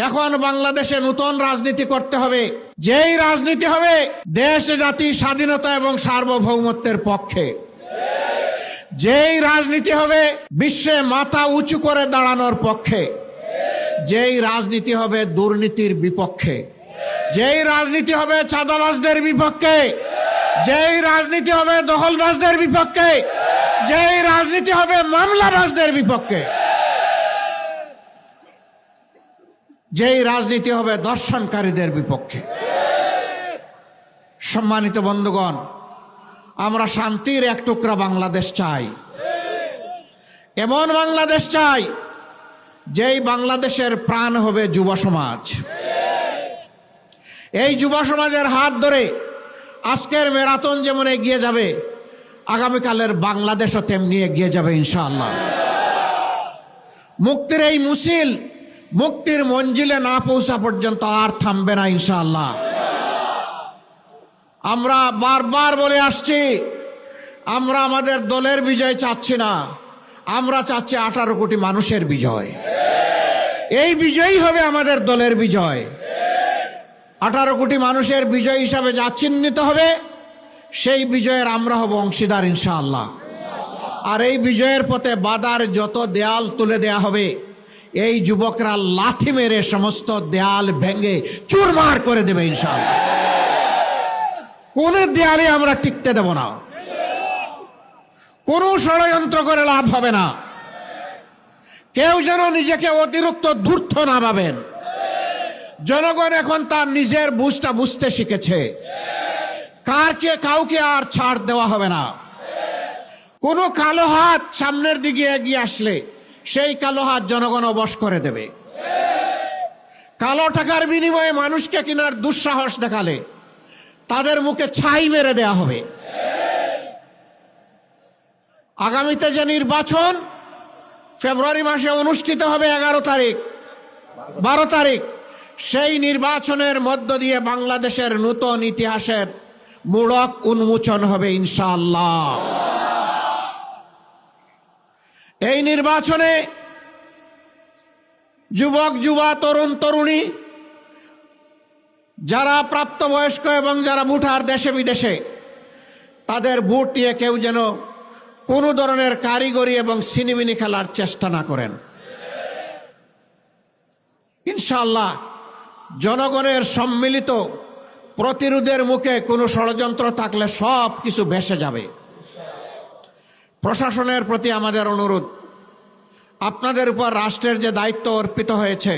এখন বাংলাদেশে নতুন রাজনীতি করতে হবে, যেই রাজনীতি হবে দেশ জাতি স্বাধীনতা এবং সার্বভৌমত্বের পক্ষে, যেই রাজনীতি হবে বিশ্বে মাথা উঁচু করে দাঁড়ানোর পক্ষে, যেই রাজনীতি হবে দুর্নীতির বিপক্ষে, যেই রাজনীতি হবে চাঁদাবাজদের বিপক্ষে, যেই রাজনীতি হবে দখলবাজদের বিপক্ষে, যেই রাজনীতি হবে মামলাবাজদের বিপক্ষে, যেই রাজনীতি হবে দর্শনকারীদের বিপক্ষে। সম্মানিত বন্ধুগণ, আমরা শান্তির এক টুকরা বাংলাদেশ চাই, এমন বাংলাদেশ চাই যেই বাংলাদেশের প্রাণ হবে যুব সমাজ। এই যুব সমাজের হাত ধরে আজকের ম্যারাথন যেমন এগিয়ে যাবে, আগামীকালের বাংলাদেশও তেমনি এগিয়ে যাবে ইনশাআল্লাহ। মুক্তির এই মিছিল মুক্তির মঞ্জিলে না পৌঁছা পর্যন্ত আর থামবে না ইনশাআল্লাহ। আমরা বারবার বলে আসছি, আমরা আমাদের দলের বিজয় চাচ্ছি না, আমরা চাচ্ছি 18 কোটি মানুষের বিজয়। এই বিজয়ই হবে আমাদের দলের বিজয়। 18 কোটি মানুষের বিজয় হিসাবে যা চিহ্নিত হবে, সেই বিজয়ের আমরা হব অংশীদার ইনশাআল্লাহ। আর এই বিজয়ের পথে বাধার যত দেয়াল তুলে দেয়া হবে, এই যুবকরা লাথি মেরে সমস্ত দেয়াল ভেঙে চুরমার করে দেবে ইনশাআল্লাহ। কোন দেয়ালে আমরা টিকতে দেব না, কোন ষড়যন্ত্র করে লাভ হবে না। কেউ যেন নিজেকে অতিরিক্ত ধূর্ত না ভাবেন। জনগণ এখন তার নিজের বুঝটা বুঝতে শিখেছে, কাউকে আর ছাড় দেওয়া হবে না। কোনো কালো হাত সামনের দিকে এগিয়ে আসলে সেই কালো হাত জনগণ অবশ করে দেবে। কালো টাকার বিনিময়ে মানুষকে কেনার দুঃসাহস দেখালে তাদের মুখে ছাই মেরে দেয়া হবে। আগামীতে যে নির্বাচন ফেব্রুয়ারি মাসে অনুষ্ঠিত হবে 11 তারিখ 12 তারিখ, সেই নির্বাচনের মধ্য দিয়ে বাংলাদেশের নতুন ইতিহাসের মূলক উন্মোচন হবে ইনশাআল্লাহ। এই নির্বাচনে যুবক যুবা তরুণ তরুণী, যারা প্রাপ্তবয়স্ক এবং যারা ভোটার দেশে বিদেশে, তাদের ভোট নিয়ে কেউ যেন কোনো ধরনের কারিগরি এবং সিনেমিনি খেলার চেষ্টা না করেন। ইনশাআল্লাহ জনগণের সম্মিলিত প্রতিরোধের মুখে কোনো ষড়যন্ত্র থাকলে সব কিছু ভেসে যাবে। প্রশাসনের প্রতি আমাদের অনুরোধ, আপনাদের উপর রাষ্ট্রের যে দায়িত্ব অর্পিত হয়েছে,